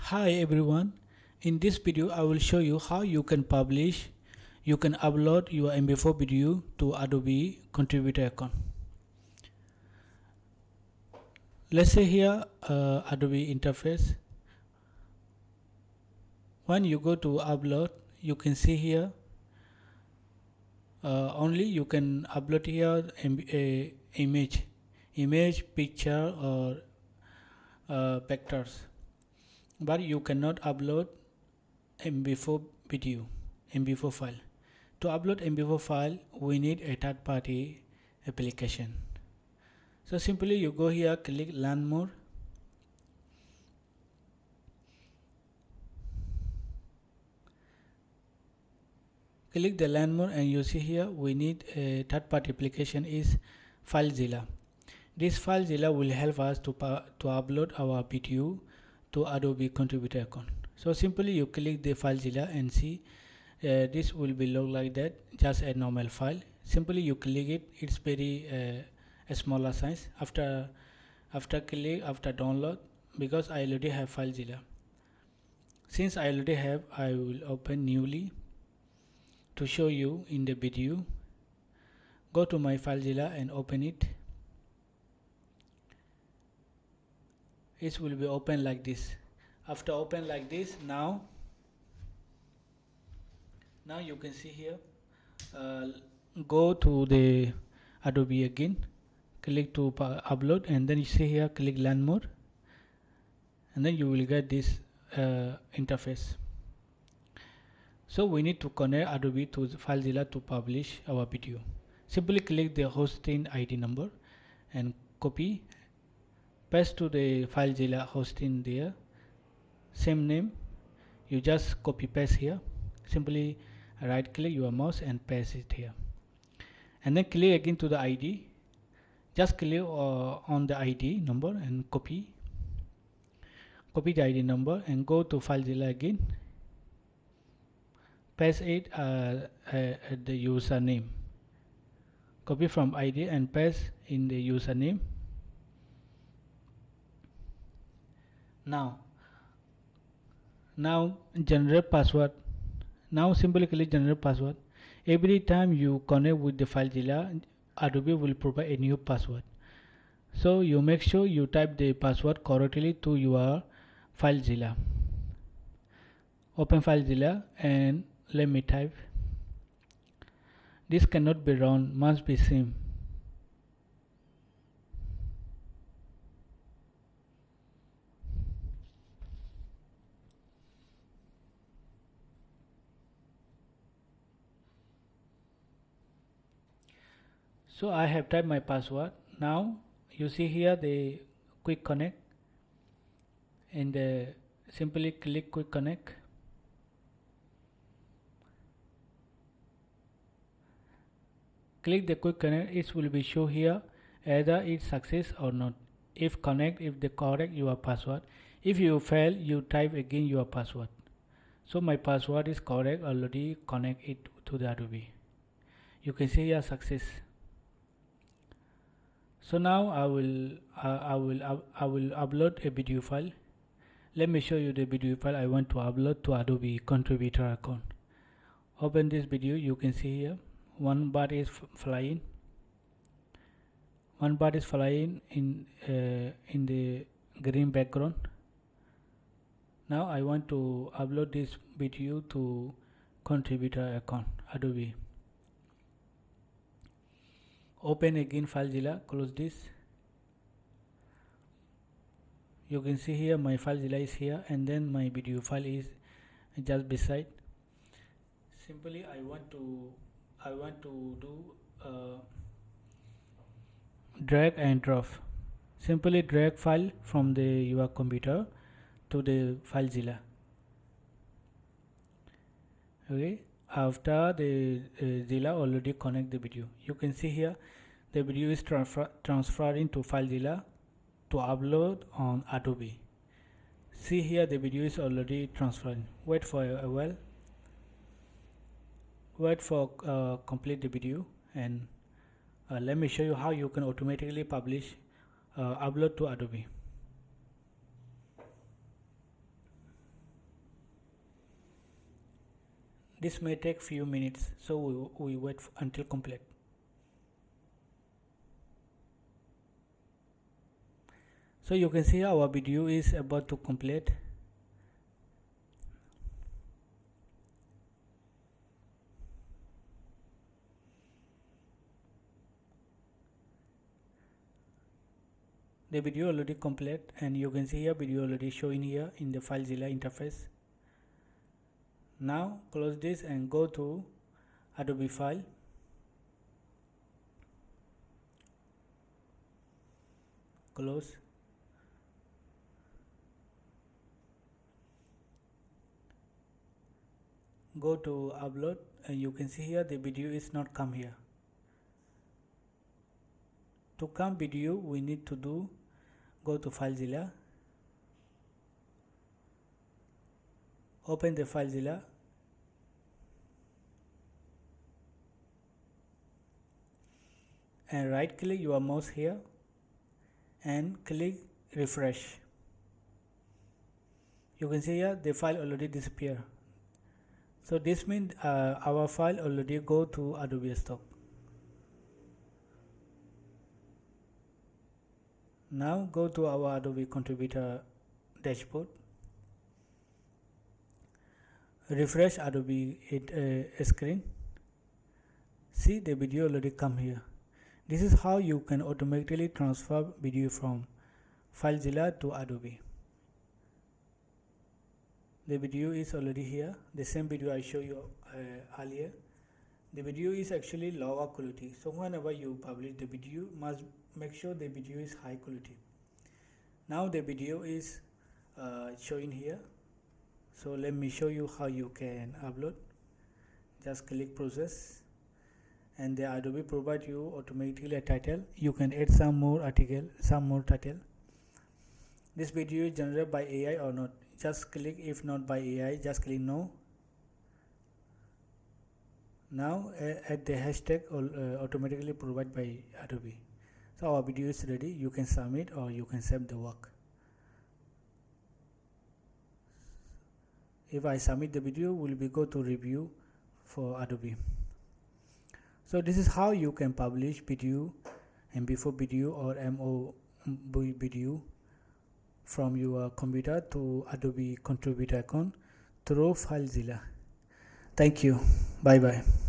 Hi everyone, in this video I will show you how you can upload your MP4 video to Adobe Contributor account. Let's say here Adobe interface. When you go to upload, you can see here only you can upload here image, picture or vectors, but you cannot upload MP4 video, MP4 file. To upload MP4 file, we need a third-party application. So simply you go here, click Learn More. Click the Learn More and you see here we need a third-party application is Filezilla. This Filezilla will help us to upload our video to Adobe Contributor account. So simply you click the Filezilla and see this will be look like that, just a normal file. Simply you click it, it's very a smaller size. After download, because I already have Filezilla. Since I already have, I will open newly to show you in the video. Go to my Filezilla and open it. It will be open like this. After open like this, now you can see here, go to the Adobe again, click to upload, and then you see here click Learn More, and then you will get this interface. So we need to connect Adobe to Filezilla to publish our video. Simply click the hosting ID number and copy, paste to the Filezilla hosting there, same name, you just copy paste here. Simply right click your mouse and paste it here, and then click again to the ID, just click on the ID number and copy the ID number and go to Filezilla again, paste it at the username, copy from ID and paste in the username. Now generate password. Now simply click generate password. Every time you connect with the Filezilla, Adobe will provide a new password. So you make sure you type the password correctly to your Filezilla. Open Filezilla and let me type. This cannot be round, must be same. So I have typed my password. Now you see here the quick connect, and simply click quick connect. Click the quick connect, it will be show here either it's success or not. If connect, if the correct your password. If you fail, you type again your password. So my password is correct, already connect it to the Adobe. You can see here success. So now I will upload a video file. Let me show you the video file I want to upload to Adobe Contributor account. Open this video. You can see here one bird is flying. One bird is flying in the green background. Now I want to upload this video to Contributor account Adobe. Open again Filezilla, close this. You can see here my Filezilla is here, and then my video file is just beside. Simply I want to do drag and drop. Simply drag file from your computer to the Filezilla. Okay, after the Zilla already connect the video, you can see here the video is transferred into Filezilla to upload on Adobe. See here the video is already transferred. Wait for a while. Wait for complete the video, and let me show you how you can automatically publish upload to Adobe. This may take few minutes, so we wait until complete. So you can see our video is about to complete. The video already complete, and you can see here video already showing here in the Filezilla interface. Now close this and go to Adobe File. Close. Go to upload, and you can see here the video is not come here. To come video, we need to go to Filezilla, open the Filezilla, and right click your mouse here and click refresh. You can see here the file already disappear. So this means our file already go to Adobe Stock. Now go to our Adobe Contributor dashboard. Refresh Adobe screen. See, the video already come here. This is how you can automatically transfer video from Filezilla to Adobe. The video is already here. The same video I showed you earlier. The video is actually lower quality. So whenever you publish the video, must make sure the video is high quality. Now the video is showing here. So let me show you how you can upload. Just click process, and the Adobe provide you automatically a title. You can add some more article, some more title. This video is generated by AI or not. Just click if not by AI, just click no. Now add the hashtag automatically provided by Adobe. So our video is ready. You can submit or you can save the work. If I submit the video, will be go to review for Adobe. So this is how you can publish video, MP4 video or MOV video from your computer to Adobe Contributor account through Filezilla. Thank you. Bye bye.